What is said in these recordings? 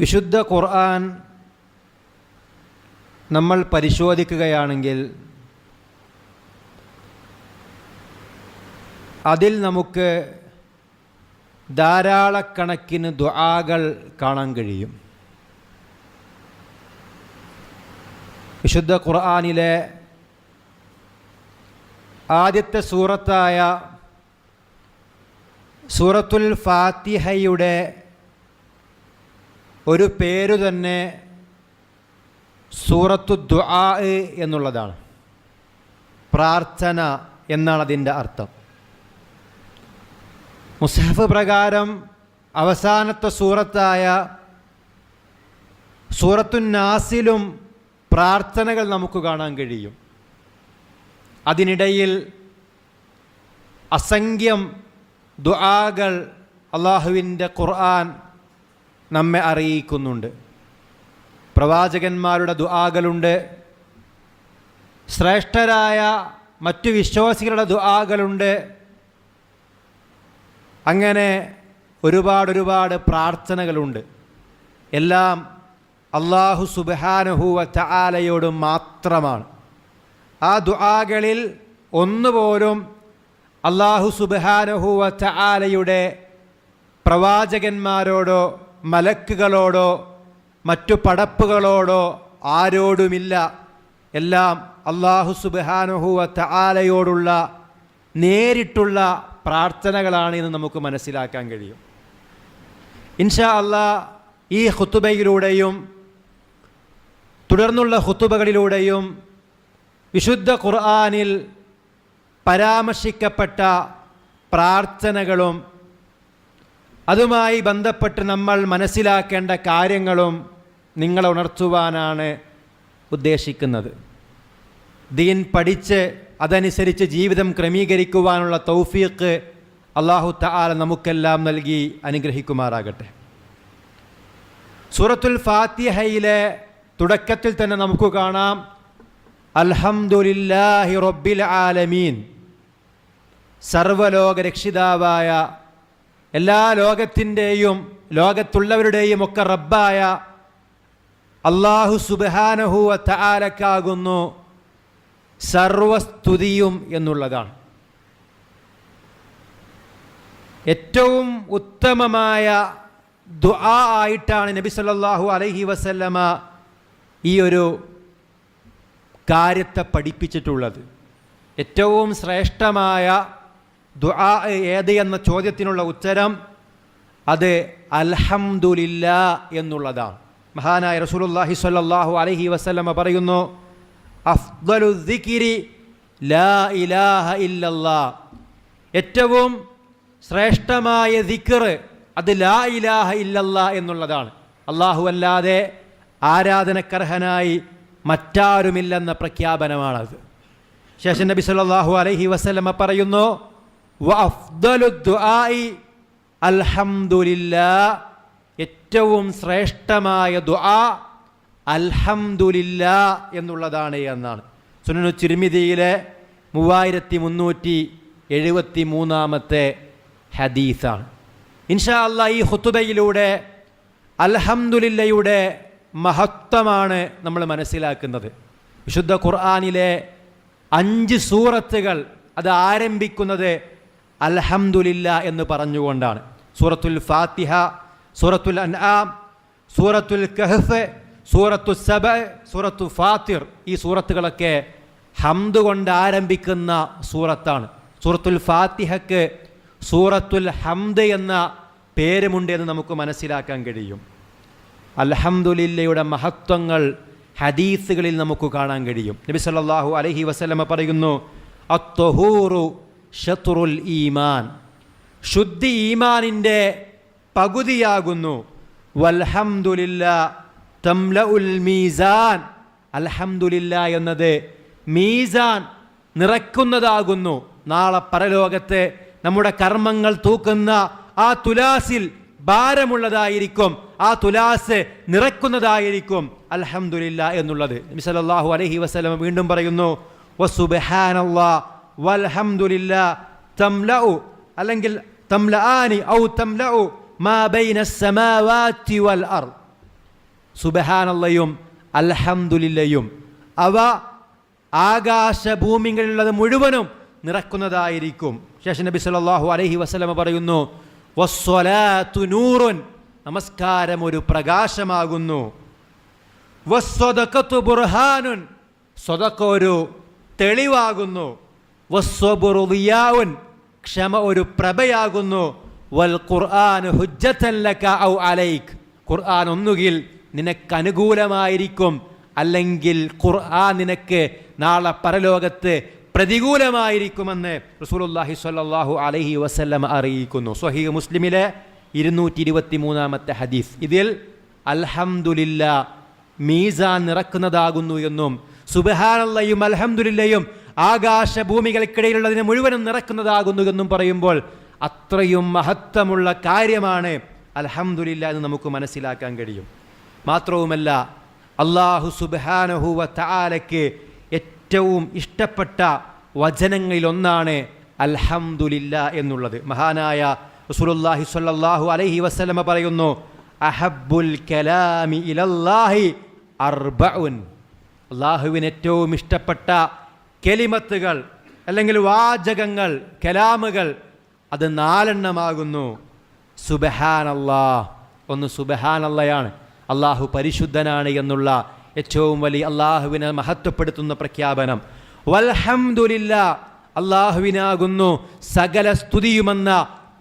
വിശുദ്ധ ഖുർആൻ നമ്മൾ പരിശോധിക്കുകയാണെങ്കിൽ അതിൽ നമുക്ക് ധാരാളക്കണക്കിന് ദുആകൾ കാണാൻ കഴിയും. വിശുദ്ധ ഖുർആനിലെ ആദ്യത്തെ സൂറത്തായ സൂറത്തുൽ ഫാത്തിഹയുടെ ഒരു പേരു തന്നെ സൂറത്തു ദുആ എന്നുള്ളതാണ്. പ്രാർത്ഥന എന്നാണ് അതിൻ്റെ അർത്ഥം. മുസ്ഹഫ് പ്രകാരം അവസാനത്തെ സൂറത്തായ സൂറത്തുൻ നാസിലും പ്രാർത്ഥനകൾ നമുക്ക് കാണാൻ കഴിയും. അതിനിടയിൽ അസംഖ്യം ദുആകൾ അള്ളാഹുവിൻ്റെ ഖുർആൻ നമ്മെ അറിയിക്കുന്നുണ്ട്. പ്രവാചകന്മാരുടെ ദുആകളുണ്ട്, ശ്രേഷ്ഠരായ മറ്റു വിശ്വാസികളുടെ ദുആകളുണ്ട്. അങ്ങനെ ഒരുപാട് പ്രാർത്ഥനകളുണ്ട്. എല്ലാം അല്ലാഹു സുബ്ഹാനഹു വ തആലയോട് മാത്രമാണ്. ആ ദുആകളിൽ ഒന്നുപോലും അല്ലാഹു സുബ്ഹാനഹു വ തആലയുടെ പ്രവാചകന്മാരോടോ മലക്കുകളോടോ മറ്റു പടപ്പുകളോടോ ആരോടുമില്ല. എല്ലാം അല്ലാഹു സുബ്ഹാനഹു വ തആലയോടുള്ള നേരിട്ടുള്ള പ്രാർത്ഥനകളാണ് എന്ന് നമുക്ക് മനസ്സിലാക്കാൻ കഴിയും. ഇൻഷാ അല്ലാഹ് ഈ ഖുതുബയിലൂടെയും തുടർന്നുള്ള ഖുതുബകളിലൂടെയും വിശുദ്ധ ഖുർആനിൽ പരാമർശിക്കപ്പെട്ട പ്രാർത്ഥനകളും അതുമായി ബന്ധപ്പെട്ട് നമ്മൾ മനസ്സിലാക്കേണ്ട കാര്യങ്ങളും നിങ്ങളെ ഉണർത്തുവാനാണ് ഉദ്ദേശിക്കുന്നത്. ദീൻ പഠിച്ച് അതനുസരിച്ച് ജീവിതം ക്രമീകരിക്കുവാനുള്ള തൗഫീഖ് അല്ലാഹു തആല നമുക്കെല്ലാം നൽകി അനുഗ്രഹിക്കുമാറാകട്ടെ. സൂറത്തുൽ ഫാത്തിഹയിലെ തുടക്കത്തിൽ തന്നെ നമുക്ക് കാണാം അൽഹംദുലില്ലാഹി റബ്ബിൽ ആലമീൻ. സർവ്വലോക രക്ഷിതാവായ, എല്ലാ ലോകത്തിൻ്റെയും ലോകത്തുള്ളവരുടെയും ഒക്കെ റബ്ബായ അല്ലാഹു സുബ്ഹാനഹു വ തആലക്കാകുന്നു സർവസ്തുതിയും എന്നുള്ളതാണ്. ഏറ്റവും ഉത്തമമായ ദുആ ആയിട്ടാണ് നബി സല്ലല്ലാഹു അലൈഹി വസല്ലമ ഈ ഒരു കാര്യത്തെ പഠിപ്പിച്ചിട്ടുള്ളത്. ഏറ്റവും ശ്രേഷ്ഠമായ ദുആ ഏത് എന്ന ചോദ്യത്തിനുള്ള ഉത്തരം അത് അൽഹംദുലില്ലാ എന്നുള്ളതാണ്. മഹാനായ റസൂലുള്ളാഹി സ്വല്ലല്ലാഹു അലൈഹി വസല്ലമ പറയുന്നു, അഫ്ദലു ദിക്രി ലാ ഇലാഹ ഇല്ലല്ലാഹ്. ഏറ്റവും ശ്രേഷ്ഠമായ ദിക്ർ അത് ലാ ഇലാഹ ഇല്ലല്ലാഹ് എന്നുള്ളതാണ്. അല്ലാഹു അല്ലാതെ ആരാധനക്കർഹനായി മറ്റാരുമില്ലെന്ന പ്രഖ്യാപനമാണത്. ശേഷം നബി സല്ലല്ലാഹു അലൈഹി വസല്ലമ പറയുന്നു, വഅഫ്ദലു ദുആഇ അൽഹംദുലില്ലാഹ്. ഏറ്റവും ശ്രേഷ്ഠമായ ദുആ അൽഹംദുലില്ലാഹ് എന്നുള്ളതാണ് എന്നാണ്. സുനനു തിർമിദിയിലെ 3373 ഹദീസാണ്. ഇൻഷാ അല്ലാഹ് ഈ ഖുതുബയിലൂടെ അൽഹംദുലില്ലയുടെ മഹത്വമാണ് നമ്മൾ മനസ്സിലാക്കുന്നത്. വിശുദ്ധ ഖുർആനിലെ 5 സൂറത്തുകൾ അത് ആരംഭിക്കുന്നത് അൽഹംദുലില്ലാ എന്ന് പറഞ്ഞുകൊണ്ടാണ്. സൂറത്തുൽ ഫാത്തിഹ, സൂറത്തുൽ അൻആം, സൂറത്തുൽ കഹ്ഫ്, സൂറത്തു സബ, സൂറത്തു ഫാത്തിർ. ഈ സൂറത്തുകളൊക്കെ ഹംദ് കൊണ്ട് ആരംഭിക്കുന്ന സൂറത്താണ്. സൂറത്തുൽ ഫാത്തിഹക്ക് സൂറത്തുൽ ഹംദ് എന്ന പേരുമുണ്ട് എന്ന് നമുക്ക് മനസ്സിലാക്കാൻ കഴിയും. അൽഹംദുലില്ലയുടെ മഹത്വങ്ങൾ ഹദീസുകളിൽ നമുക്ക് കാണാൻ കഴിയും. നബി സല്ലല്ലാഹു അലൈഹി വസല്ലമ പറയുന്നു, അത്തൊഹൂറു ശത്രുൽ ഈമാൻ. ശുദ്ധി ഈമാനിൻ്റെ പകുതിയാകുന്നു. വൽഹംദുലില്ലാ തംലഉൽ മീസാൻ. അൽഹംദുലില്ലാ എന്നത് മീസാൻ നിറക്കുന്നതാകുന്നു. നാളെ പരലോകത്തെ നമ്മുടെ കർമ്മങ്ങൾ തൂക്കുന്ന ആ തുലാസിൽ ഭാരമുള്ളതായിരിക്കും, ആ തുലാസ് നിറക്കുന്നതായിരിക്കും അൽഹംദുലില്ലാ എന്നുള്ളത്. നബി സല്ലല്ലാഹു അലൈഹി വസല്ലം വീണ്ടും പറയുന്നു, വസുബ്ഹാനല്ലാഹ് വൽഹംദുലില്ലാഹ് തംലഉ, അല്ലെങ്കിൽ തംലആനി ഔ തംലഉ മാ ബൈന السماوات والأرض. സുബ്ഹാനല്ലയും അൽഹംദുലില്ലയും. അവ ആകാശഭൂമികളിലുള്ളത് മുഴുവനും നിറക്കുന്നതായിരിക്കും. ശേഷം നബി സല്ലല്ലാഹു അലൈഹി വസല്ലമ പറയുന്നു, വസ്സലാത്തു നൂറുൻ, നമസ്കാരം ഒരു പ്രകാശമാകുന്നു. വസ്സദഖത്തു ബുർഹാനുൻ, സ്വദഖ ഒരു തെളിവാകുന്നു. വസ്സബ്റു ദിയാഉൻ, ക്ഷമ ഒരു പ്രഭയാകുന്നു. വൽ ഖുർആനു ഹുജ്ജതൻ ലക ഔ അലൈക്, ഖുർആൻ ഒന്നുകിൽ നിനക്ക് അനുകൂലമായിരിക്കും, അല്ലെങ്കിൽ ഖുർആൻ നിനക്ക് നാളെ പരലോകത്ത് പ്രതികൂലമായിരിക്കുമെന്ന് റസൂലുള്ളാഹി സ്വല്ലല്ലാഹു അലൈഹി വസല്ലം അറിയിക്കുന്നു. സ്വഹീഹ് മുസ്ലിമിലെ 223-ാമത്തെ ഹദീസ്. ഇതിൽ അൽഹംദുലില്ലാ മീസാൻ നിറക്കുന്നതാകുന്നു എന്നും സുബ്ഹാനല്ലയും അൽഹംദുലില്ലയും ആകാശഭൂമികൾക്കിടയിലുള്ളതിനെ മുഴുവനും നിറക്കുന്നതാകുന്നു എന്നും പറയുമ്പോൾ അത്രയും മഹത്വമുള്ള കാര്യമാണ് അൽഹംദുലില്ലാ എന്ന് നമുക്ക് മനസ്സിലാക്കാൻ കഴിയും. മാത്രവുമല്ല, അല്ലാഹു സുബ്ഹാനഹു വ തആലയ്ക്ക് ഏറ്റവും ഇഷ്ടപ്പെട്ട വചനങ്ങളിലൊന്നാണ് അൽഹംദുലില്ലാ എന്നുള്ളത്. മഹാനായ റസൂലുള്ളാഹി സ്വല്ലല്ലാഹു അലൈഹി വസല്ലമ പറയുന്നു, അഹബ്ബുൽ കലാമി ഇലല്ലാഹി അർബഉൻ, അല്ലാഹുവിന് ഏറ്റവും ഇഷ്ടപ്പെട്ട കലിമത്തുകൾ അല്ലെങ്കിൽ വാചകങ്ങൾ, കലാമുകൾ, അത് 4 എണ്ണമാകുന്നു. സുബ്ഹാനല്ലാഹ്, ഒന്ന് സുബ്ഹാനല്ലയാണ്, അള്ളാഹു പരിശുദ്ധനാണ് എന്നുള്ള ഏറ്റവും വലിയ അള്ളാഹുവിനെ മഹത്വപ്പെടുത്തുന്ന പ്രഖ്യാപനം. വൽഹംദുലില്ലാ, അള്ളാഹുവിനാകുന്നു സകല സ്തുതിയുമെന്ന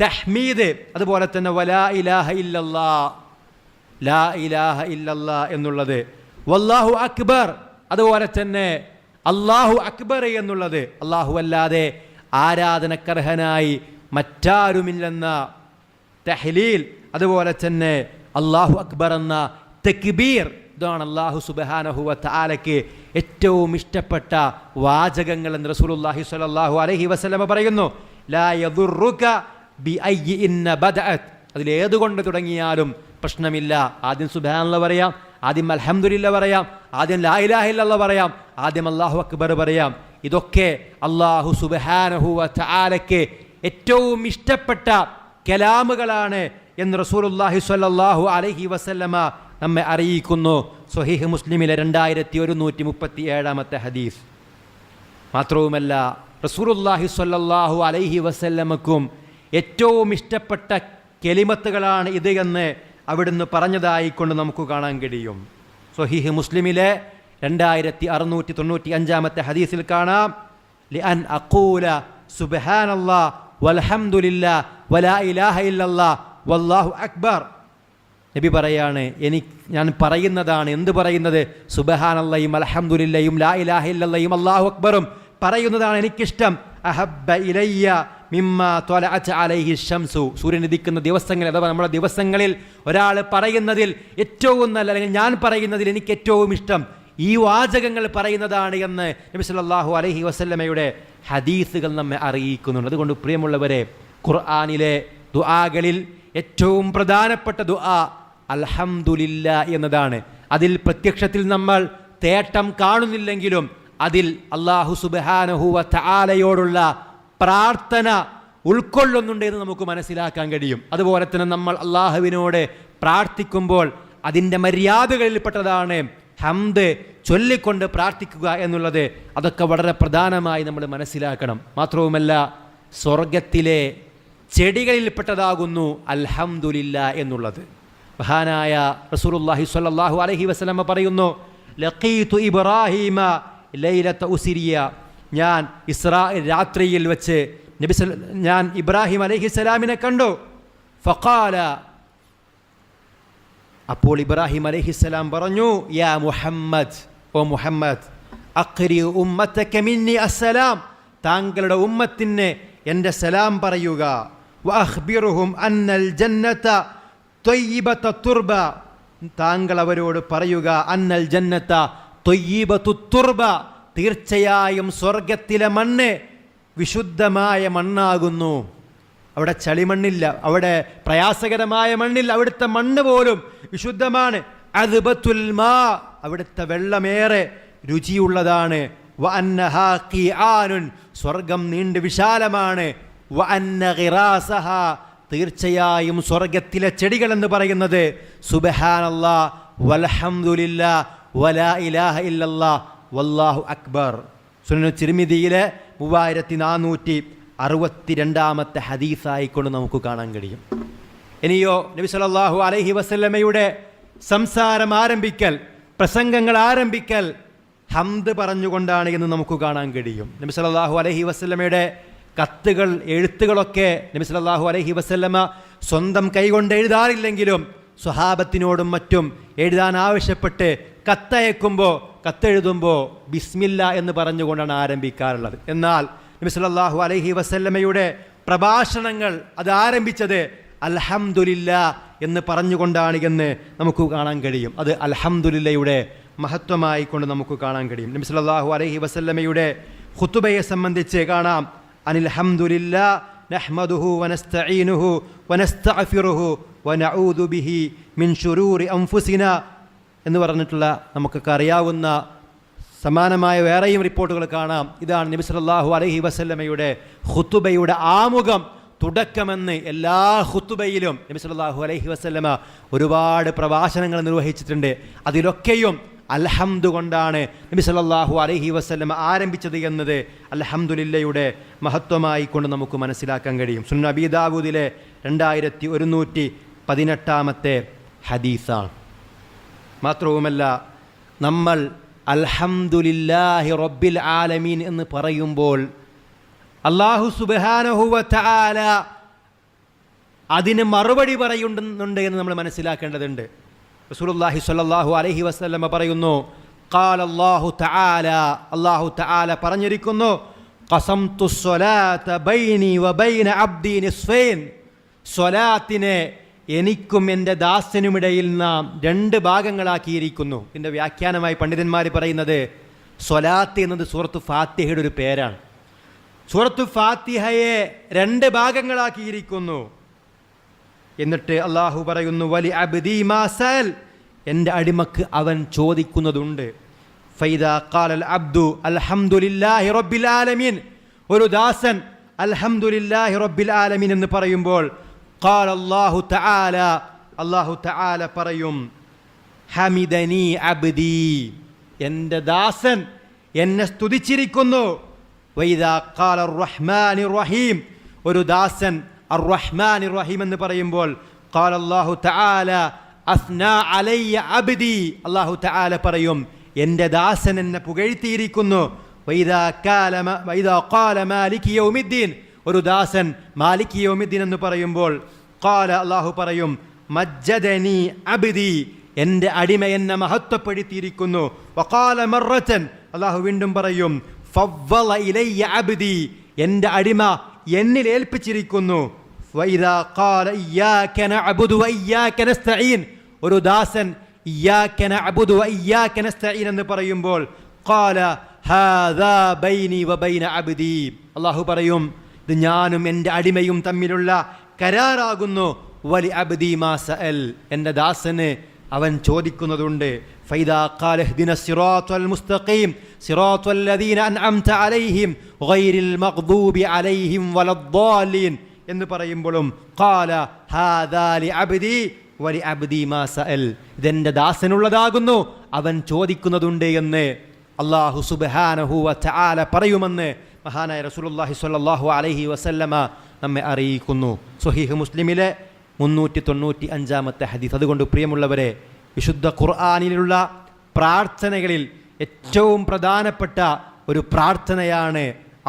തഹ്മീദ്. അതുപോലെ തന്നെ വലാ ഇലാഹ ഇല്ലല്ലാ, ലാ ഇലാഹ ഇല്ലല്ലാ എന്നുള്ളത്. വല്ലാഹു അക്ബർ, അതുപോലെ തന്നെ അല്ലാഹു അക്ബർ എന്നുള്ളത്, അല്ലാഹു അല്ലാതെ ആരാധനക്കർഹനായി മറ്റാരുമില്ലെന്ന തഹ്ലീൽ. അതുപോലെ തന്നെ അല്ലാഹു അക്ബർ എന്ന തക്ബീർ. ഇതാണ് അല്ലാഹു സുബ്ഹാനഹു വ തആലയ്ക്ക് ഏറ്റവും ഇഷ്ടപ്പെട്ട വാചകങ്ങൾ എന്ന് റസൂലുള്ളാഹി സ്വല്ലല്ലാഹു അലൈഹി വസല്ലമ പറയുന്നു. ലാ യദുറുക ബിഅയ്യി ഇന്ന ബദഅത്, അതിലേതുകൊണ്ട് തുടങ്ങിയാലും പ്രശ്നമില്ല. ആദ്യം സുബ്ഹാനല്ലാഹ് പറയാം, ആദ്യം അൽഹംദുലില്ലാ പറയാം, ആദ്യം ലാ ഇലാഹ ഇല്ലല്ലാഹ് പറയാം, ആദ്യം അല്ലാഹു അക്ബർ പറയാം. ഇതൊക്കെ അല്ലാഹു സുബ്ഹാനഹു വ തആലയ്ക്ക് ഏറ്റവും ഇഷ്ടപ്പെട്ട കലാമുകളാണ് എന്ന് റസൂലുള്ളാഹി സ്വല്ലല്ലാഹു അലൈഹി വസല്ലമ നമ്മെ അറിയിക്കുന്നു. സ്വഹീഹ് മുസ്ലിമിലെ 2137-ാമത്തെ ഹദീസ്. മാത്രവുമല്ല, റസൂലുള്ളാഹി സ്വല്ലല്ലാഹു അലൈഹി വസല്ലമക്കും ഏറ്റവും ഇഷ്ടപ്പെട്ട കലിമത്തുകളാണ് ഇത് എന്ന് അവിടുന്ന് പറഞ്ഞതായിക്കൊണ്ട് നമുക്ക് കാണാൻ കഴിയും. സ്വഹീഹ് മുസ്ലിമിലെ 2695-ാമത്തെ ഹദീസിൽ കാണാം, ലിഅൻ അഖൂല സുബ്ഹാനല്ലാഹ് വൽഹംദുലില്ലാഹ് വലാ ഇലാഹ ഇല്ലല്ലാഹ് വല്ലാഹു അക്ബർ. നബി പറയാണ്, ഞാൻ പറയുന്നതാണ്. എന്ത് പറയുന്നത്? സുബ്ഹാനല്ലാഹും അൽഹംദുലില്ലാഹും ലാ ഇലാഹ ഇല്ലല്ലാഹും അല്ലാഹു അക്ബറും പറയുന്നതാണ് എനിക്കിഷ്ടം. അഹബ്ബ ഇലയ്യ മിമ്മാ ത്വലഅത് അലൈഹി ശംസു, സൂര്യൻ ഉദിക്കുന്ന ദിവസങ്ങളിൽ അഥവാ നമ്മുടെ ദിവസങ്ങളിൽ ഒരാൾ പറയുന്നതിൽ ഏറ്റവും നല്ല, അല്ലെങ്കിൽ ഞാൻ പറയുന്നതിൽ എനിക്ക് ഏറ്റവും ഇഷ്ടം ഈ വാചകങ്ങൾ പറയുന്നതാണ് എന്ന് നബി സല്ലല്ലാഹു അലൈഹി വസല്ലമയുടെ ഹദീസുകൾ നമ്മെ അറിയിക്കുന്നുണ്ട്. അതുകൊണ്ട് പ്രിയമുള്ളവരെ, ഖുർആനിലെ ദുആകളിൽ ഏറ്റവും പ്രധാനപ്പെട്ട ദുആ അൽഹംദുലില്ലാ എന്നതാണ്. അതിൽ പ്രത്യക്ഷത്തിൽ നമ്മൾ തേട്ടം കാണുന്നില്ലെങ്കിലും അതിൽ അല്ലാഹു സുബ്ഹാനഹു വ തആലയോടുള്ള പ്രാർത്ഥന ഉൾക്കൊള്ളുന്നുണ്ട് എന്ന് നമുക്ക് മനസ്സിലാക്കാൻ കഴിയും. അതുപോലെ തന്നെ നമ്മൾ അല്ലാഹുവിനോട് പ്രാർത്ഥിക്കുമ്പോൾ അതിൻ്റെ മര്യാദകളിൽപ്പെട്ടതാണ് ഹംദ് ചൊല്ലിക്കൊണ്ട് പ്രാർത്ഥിക്കുക എന്നുള്ളത്. അതൊക്കെ വളരെ പ്രധാനമായി നമ്മൾ മനസ്സിലാക്കണം. മാത്രവുമല്ല, സ്വർഗത്തിലെ ചെടികളിൽപ്പെട്ടതാകുന്നു അൽഹംദുലില്ലാ എന്നുള്ളത്. മഹാനായ റസൂലുള്ളാഹി സ്വല്ലല്ലാഹു അലൈഹി വസല്ലമ പറയുന്നു, ലഖീതു ഇബ്രാഹീമ ലൈലത ഉസ്രിയ, ഞാൻ ഇസ്രാ രാത്രിയിൽ വെച്ച് ഞാൻ ഇബ്രാഹിം അലൈഹിസ്സലാമിനെ കണ്ടു. ഫഖാല, അപ്പോൾ ഇബ്രാഹിം അലൈഹിസ്സലാം പറഞ്ഞു, യാ മുഹമ്മദ്, ഓ മുഹമ്മദ്, അഖ്രി ഉമ്മതക മിന്നി അസ്സലാം, താങ്കളുടെ ഉമ്മത്തിന് എൻ്റെ സലാം പറയുക. വഅഖ്ബിറുഹും അന്നൽ ജന്നത ത്വയ്യിബത തുർബ, താങ്കൾ അവരോട് പറയുക, അന്നൽ ജന്നത ത്വയ്യിബതു തുർബ, തീർച്ചയായും സ്വർഗത്തിലെ മണ്ണ് വിശുദ്ധമായ മണ്ണാകുന്നു. അവിടെ ചളിമണ്ണില്ല, അവിടെ പ്രയാസകരമായ മണ്ണില്ല, അവിടുത്തെ മണ്ണ് പോലും വിശുദ്ധമാണ്. അദ്ബത്തുൽ മാ, അവിടുത്തെ വെള്ളമേറെ രുചിയുള്ളതാണ്. വഅന്നഹാ ഖിആനുൻ, സ്വർഗം നീണ്ട് വിശാലമാണ്. വഅന്ന ഖിറാസഹാ, തീർച്ചയായും സ്വർഗത്തിലെ ചെടികൾ എന്ന് പറയുന്നത് സുബ്ഹാനല്ലാഹ് വൽഹംദുലില്ലാ വലാ ഇലാഹ ഇല്ലല്ലാഹ് വല്ലാഹു അക്ബർ. സുനൻ തിർമിദിയിലെ 3462 ഹദീസായിക്കൊണ്ട് നമുക്ക് കാണാൻ കഴിയും. ഇനിയോ നബി സല്ലല്ലാഹു അലൈഹി വസല്ലമയുടെ സംസാരം ആരംഭിക്കൽ, പ്രസംഗങ്ങൾ ആരംഭിക്കൽ ഹംദ് പറഞ്ഞുകൊണ്ടാണ് എന്ന് നമുക്ക് കാണാൻ കഴിയും. നബി സല്ലല്ലാഹു അലൈഹി വസല്ലമയുടെ കത്തുകൾ, എഴുത്തുകളൊക്കെ നബി സല്ലല്ലാഹു അലൈഹി വസല്ലമ സ്വന്തം കൈകൊണ്ട് എഴുതാറില്ലെങ്കിലും സ്വഹാബത്തിനോടും മറ്റും എഴുതാൻ ആവശ്യപ്പെട്ട് കത്തെഴുതുമ്പോൾ ബിസ്മില്ല എന്ന് പറഞ്ഞുകൊണ്ടാണ് ആരംഭിക്കാറുള്ളത്. എന്നാൽ നബി സല്ലല്ലാഹു അലൈഹി വസല്ലമയുടെ പ്രഭാഷണങ്ങൾ അത് ആരംഭിച്ചത് അൽഹംദുലില്ലാ എന്ന് പറഞ്ഞുകൊണ്ടാണ് എന്ന് നമുക്ക് കാണാൻ കഴിയും. അത് അൽഹംദുലില്ലയുടെ മഹത്വമായി കൊണ്ട് നമുക്ക് കാണാൻ കഴിയും. നബി സല്ലല്ലാഹു അലൈഹി വസല്ലമയുടെ ഖുതുബയെ സംബന്ധിച്ച് കാണാം, അനിൽ ഹംദുലില്ലാ നഹ്മദുഹു വനസ്തഈനുഹു വനസ്തഗ്ഫിറുഹു വനഊദു ബിഹി മിൻ ശുറൂരി അൻഫുസിനാ എന്ന് പറഞ്ഞിട്ടുള്ള നമുക്കൊക്കെ അറിയാവുന്ന സമാനമായ വേറെയും റിപ്പോർട്ടുകൾ കാണാം. ഇതാണ് നബി സല്ലല്ലാഹു അലൈഹി വസല്ലമയുടെ ഖുതുബയുടെ ആമുഖം, തുടക്കമെന്ന്. എല്ലാ ഖുതുബയിലും നബി സല്ലല്ലാഹു അലൈഹി വസല്ലമ ഒരുപാട് പ്രഭാഷണങ്ങൾ നിർവഹിച്ചിട്ടുണ്ട്. അതിലൊക്കെയും അൽഹംദു കൊണ്ടാണ് നബി സല്ലല്ലാഹു അലൈഹി വസല്ലമ ആരംഭിച്ചത് എന്നത് അൽഹംദുലില്ലയുടെ മഹത്വമായി കൊണ്ട് നമുക്ക് മനസ്സിലാക്കാൻ കഴിയും. സുനൻ അബീ ദാവൂദിലെ 2118 ഹദീസാണ്. മാത്രവുമല്ല, നമ്മൾ അൽഹംദുലില്ലാഹി റബ്ബിൽ ആലമീൻ എന്ന് പറയുമ്പോൾ അല്ലാഹു സുബ്ഹാനഹു വ തആല അതിന് മറുപടി പറയുന്നുണ്ട് എന്ന് നമ്മൾ മനസ്സിലാക്കേണ്ടതുണ്ട്. റസൂലുള്ളാഹി സ്വല്ലല്ലാഹു അലൈഹി വസല്ലമ പറയുന്നു, ഖാല അല്ലാഹു തആല, അല്ലാഹു തആല പറഞ്ഞിരിക്കുന്നു, ഖസംതു സ്വലാത ബൈനി വ ബൈന അബ്ദി നിസ്ഫൈൻ, സ്വലാത്തിനെ എനിക്കും എൻ്റെ ദാസനുമിടയിൽ നാം 2 ഭാഗങ്ങളാക്കിയിരിക്കുന്നു. ഇതിൻ്റെ വ്യാഖ്യാനമായി പണ്ഡിതന്മാർ പറയുന്നത്, സ്വലാത്ത് എന്നത് സൂറത്ത് ഫാത്തിഹയുടെ ഒരു പേരാണ്. സൂറത്ത് ഫാത്തിഹയെ 2 ഭാഗങ്ങളാക്കിയിരിക്കുന്നു. എന്നിട്ട് അള്ളാഹു പറയുന്നു, വലി അബ്ദി മാ സഅൽ, എൻ്റെ അടിമക്ക് അവൻ ചോദിക്കുന്നതുണ്ട്. ഫൈദാ ഖാലൽ അബ്ദു അൽഹംദുലില്ലാഹി റബ്ബിൽ ആലമീൻ, ഒരു ദാസൻ അൽഹംദുലില്ലാഹി റബ്ബിൽ ആലമീൻ എന്ന് പറയുമ്പോൾ ഖാല അല്ലാഹു തആല, അല്ലാഹു തആല പറയും, ഹമിദനി അബ്ദി, എൻ്റെ ദാസൻ എന്നെ സ്തുതിച്ചിരിക്കുന്നു. വൈദാ ഖാല അർറഹ്മാനിർ റഹീം, ഒരു ദാസൻ അർറഹ്മാനിർ റഹീം എന്ന് പറയുമ്പോൾ ഖാല അല്ലാഹു തആല അസ്നാ അലയ്യ അബ്ദി, അല്ലാഹു തആല പറയും, എൻ്റെ ദാസൻ എന്നെ പുകഴ്ത്തിയിരിക്കുന്നു. വൈദാ ഖാല മാലികി യൗമിദ്ദീൻ, ഒരു ദാസൻ മാലികി യൗമിദ്ദീൻ എന്ന് പറയുമ്പോൾ ഖാല, അല്ലാഹു പറയും, മജ്ജദനി അബ്ദി, എൻ്റെ അടിമ എന്നെ മഹത്വപ്പെടുത്തിയിരിക്കുന്നു. വഖാല മർറതൻ, അല്ലാഹു വീണ്ടും പറയും, ഫവ്വല ഇലയ്യ അബ്ദി, എൻ്റെ അടിമ എന്നിൽ ഏൽപ്പിച്ചിരിക്കുന്നു. വഇദാ ഖാല ഇയ്യാക നഅ്ബുദു വ ഇയ്യാക നസ്തഈൻ, ഒരു ദാസൻ ഇയ്യാക നഅ്ബുദു വ ഇയ്യാക നസ്തഈൻ എന്ന് പറയുമ്പോൾ ഖാല ഹാദാ ബൈനി വ ബൈന അബ്ദി, അല്ലാഹു പറയും, ഇത് ഞാനും എൻ്റെ അടിമയും തമ്മിലുള്ള കരാറാകുന്നു. വലി അബ്ദി മാ സഅൽ, എൻ്റെ ദാസന് അവൻ ചോദിക്കുന്നതുണ്ട്. ഫൈദാ ഖാല ഇഹ്ദിന സിറാത്തൽ മുസ്തഖീം സിറാത്തൽ ലദീന അൻഅംത അലൈഹിം ഗൈറിൽ മഗ്ദൂബി അലൈഹിം വലദ്ദാലിൻ എന്ന് പറയുമ്പോഴും ഖാല ഹാദാ ലി അബ്ദി വലി അബ്ദി മാ സഅൽ, ഇതെൻ്റെ ദാസനുള്ളതാകുന്നു, അവൻ ചോദിക്കുന്നതുണ്ട് എന്ന് അല്ലാഹു സുബ്ഹാനഹു വ തആല പറയുമെന്ന് മഹാനായ റസൂലുള്ളാഹി സ്വല്ലല്ലാഹു അലൈഹി വസല്ലമ നമ്മെ അറിയിക്കുന്നു. സ്വഹീഹ് മുസ്ലിമിലെ 395 ഹദീസ്. അതുകൊണ്ട് പ്രിയമുള്ളവരെ, വിശുദ്ധ ഖുർആനിലുള്ള പ്രാർത്ഥനകളിൽ ഏറ്റവും പ്രധാനപ്പെട്ട ഒരു പ്രാർത്ഥനയാണ്,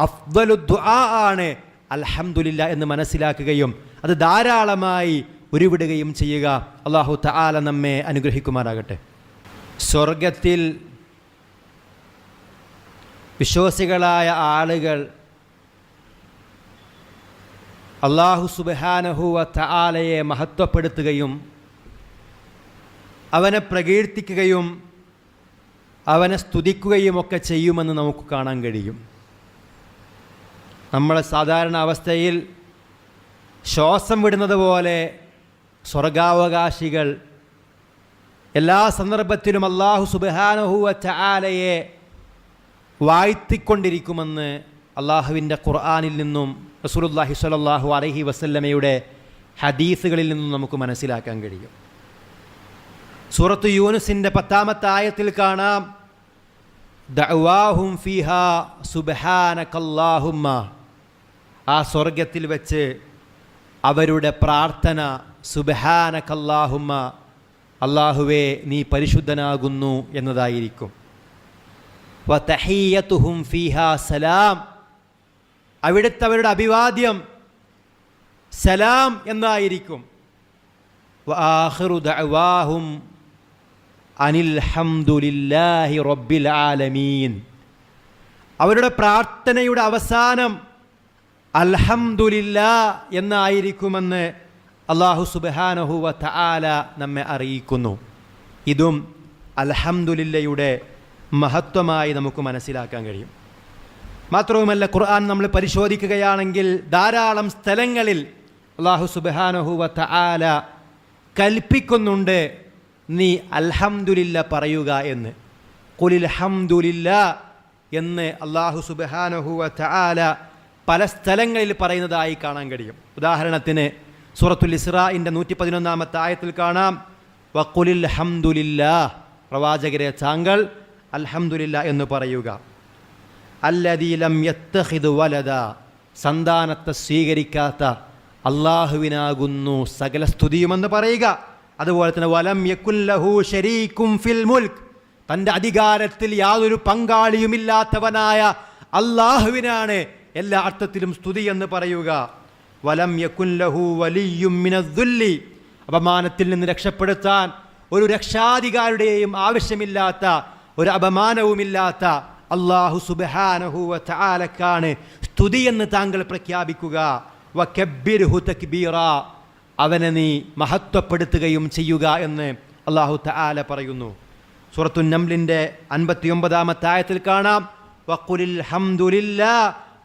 അഫ്ദലു ദുആ ആണ് അൽഹംദുലില്ലാ എന്ന് മനസ്സിലാക്കുകയും അത് ധാരാളമായി ഉരുവിടുകയും ചെയ്യുക. അല്ലാഹു തആല നമ്മെ അനുഗ്രഹിക്കുമാറാകട്ടെ. സ്വർഗത്തിൽ വിശ്വാസികളായ ആളുകൾ അല്ലാഹു സുബ്ഹാനഹു വ തആലയെ മഹത്വപ്പെടുത്തുകയും അവനെ പ്രകീർത്തിക്കുകയും അവനെ സ്തുതിക്കുകയും ഒക്കെ ചെയ്യുമെന്ന് നമുക്ക് കാണാൻ കഴിയും. നമ്മളെ സാധാരണ അവസ്ഥയിൽ ശ്വാസം വിടുന്നത് പോലെ സ്വർഗാവകാശികൾ എല്ലാ സന്ദർഭത്തിലും അല്ലാഹു സുബ്ഹാനഹു വ തആലയെ വാഴ്ത്തിക്കൊണ്ടിരിക്കുമെന്ന് അള്ളാഹുവിൻ്റെ ഖുർആനിൽ നിന്നും റസൂലുള്ളാഹി സ്വല്ലല്ലാഹു അലൈഹി വസല്ലമയുടെ ഹദീസുകളിൽ നിന്നും നമുക്ക് മനസ്സിലാക്കാൻ കഴിയും. സൂറത്ത് യൂനുസിൻ്റെ 10-ാമത്തെ ആയത്തിൽ കാണാം, ദഅവാഹും ഫീഹാ സുബ്ഹാനകല്ലാഹുമ്മ. ആ സ്വർഗത്തിൽ വെച്ച് അവരുടെ പ്രാർത്ഥന സുബ്ഹാനകല്ലാഹുമ്മ, അല്ലാഹുവേ നീ പരിശുദ്ധനാകുന്നു എന്നതായിരിക്കും. വതഹിയ്യതുഹും ഫീഹാ സലാം, അവിടുത്തെ അവരുടെ അഭിവാദ്യം സലാം എന്നായിരിക്കും. വആഖിറു ദഅവാഹും അനിൽ ഹംദുലില്ലാഹി റബ്ബിൽ ആലമീൻ, അവരുടെ പ്രാർത്ഥനയുടെ അവസാനം അൽഹംദുലില്ലാ എന്നായിരിക്കുമെന്ന് അല്ലാഹു സുബ്ഹാനഹു വ തആല നമ്മെ അറിയിക്കുന്നു. ഇതും അൽഹംദുലില്ലയുടെ മഹത്വമായി നമുക്ക് മനസ്സിലാക്കാൻ കഴിയും. മാത്രവുമല്ല, ഖുർആൻ നമ്മൾ പരിശോധിക്കുകയാണെങ്കിൽ ധാരാളം സ്ഥലങ്ങളിൽ അല്ലാഹു സുബ്ഹാനഹു വ തആല കൽപ്പിക്കുന്നുണ്ട് നീ അൽഹംദുലില്ല പറയുക എന്ന്. ഖുലിൽ ഹംദുലില്ലാ എന്ന് അല്ലാഹു സുബ്ഹാനഹു വ തആല പല സ്ഥലങ്ങളിൽ പറയുന്നതായി കാണാൻ കഴിയും. ഉദാഹരണത്തിന് സൂറത്തുൽ ഇസ്രാഇൻ്റെ 111-ാമത്തെ ആയത്തിൽ കാണാം, വഖുലിൽ ഹംദുലില്ലാ, പ്രവാചകരെ താങ്കൾ അൽഹംദുലില്ലാ എന്ന് പറയുക. അല്ലദീ ലം യത്തഖിദ് വലദ, സന്താനത്തെ സ്വീകരിക്കാത്ത അല്ലാഹുവിനാകുന്നു സകല സ്തുതിയുമെന്ന് പറയുക. അതുപോലെ തന്നെ വലം യകുൻ ലഹു ശരീകും ഫിൽ മുൽക്ക്, തൻ്റെ അധികാരത്തിൽ യാതൊരു പങ്കാളിയുമില്ലാത്തവനായ അല്ലാഹുവിനാണ് എല്ലാ അർത്ഥത്തിലും സ്തുതി എന്ന് പറയുക. വലം യകുൻ ലഹു വലിയ്യും മിനദ്ദുല്ലി, അപമാനത്തിൽ നിന്ന് രക്ഷപ്പെടുത്താൻ ഒരു രക്ഷാധികാരിയുടെയും ആവശ്യമില്ലാത്ത, ഒരു അപമാനവുമില്ലാത്ത അല്ലാഹു സുബ്ഹാനഹു വ തആലക്കാണ് സ്തുതി എന്ന് താങ്കൾ പ്രഖ്യാപിക്കുക. വകബ്ബിർഹു തക്ബീറാ, അവനെ നീ മഹത്വപ്പെടുത്തുകയും ചെയ്യുക എന്ന് അല്ലാഹു തആല പറയുന്നു. സൂറത്തുൻ നംലിൻ്റെ 59-ാമത്തെ ആയത്തിൽ കാണാം, വഖുലിൽ ഹംദുലില്ലാ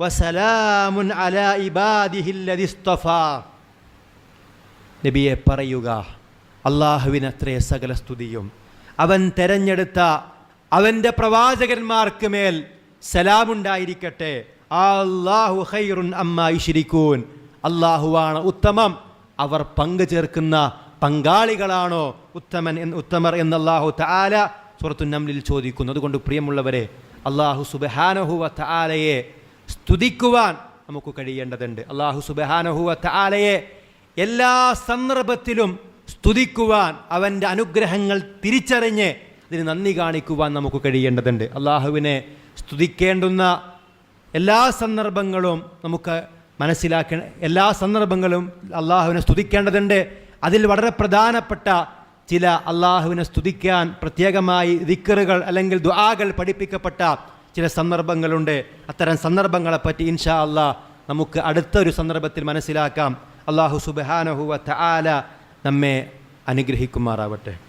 വസലാമുൻ അലാ ഇബാദിഹില്ലദി ഇസ്തഫാ, നബിയെ പറയുക അല്ലാഹുവിനത്രേ സകല സ്തുതിയും, അവൻ തെരഞ്ഞെടുത്ത അവൻ്റെ പ്രവാചകന്മാർക്ക് മേൽ സലാമുണ്ടായിരിക്കട്ടെ. അല്ലാഹു ഖൈറുൻ അമ്മാ യുശ്രികൂൻ, അല്ലാഹുവാണ് ഉത്തമം, അവർ പങ്കു ചേർക്കുന്ന പങ്കാളികളാണോ ഉത്തമർ എന്ന് അല്ലാഹു തആല സൂറത്തുൻ നംലിൽ ചോദിക്കുന്നു. അതുകൊണ്ട് പ്രിയമുള്ളവരെ, അല്ലാഹു സുബ്ഹാനഹു വ തആലയെ സ്തുതിക്കുവാൻ നമുക്ക് കഴിയേണ്ടതുണ്ട്. അല്ലാഹു സുബ്ഹാനഹു വ തആലയെ എല്ലാ സന്ദർഭത്തിലും സ്തുതിക്കുവാൻ, അവൻ്റെ അനുഗ്രഹങ്ങൾ തിരിച്ചറിഞ്ഞ് അതിന് നന്ദി കാണിക്കുവാൻ നമുക്ക് കഴിയേണ്ടതുണ്ട്. അല്ലാഹുവിനെ സ്തുതിക്കേണ്ടുന്ന എല്ലാ സന്ദർഭങ്ങളും നമുക്ക് മനസ്സിലാക്കണം. എല്ലാ സന്ദർഭങ്ങളും അല്ലാഹുവിനെ സ്തുതിക്കേണ്ടതുണ്ട്. അതിൽ വളരെ പ്രധാനപ്പെട്ട ചില അല്ലാഹുവിനെ സ്തുതിക്കാൻ പ്രത്യേകമായി ദിക്റുകൾ അല്ലെങ്കിൽ ദുആകൾ പഠിപ്പിക്കപ്പെട്ട ചില സന്ദർഭങ്ങളുണ്ട്. അത്തരം സന്ദർഭങ്ങളെപ്പറ്റി ഇൻഷാ അല്ലാഹ് നമുക്ക് അടുത്തൊരു സന്ദർഭത്തിൽ മനസ്സിലാക്കാം. അല്ലാഹു സുബ്ഹാനഹു വ തആല നമ്മെ അനുഗ്രഹിക്കുമാറാവട്ടെ.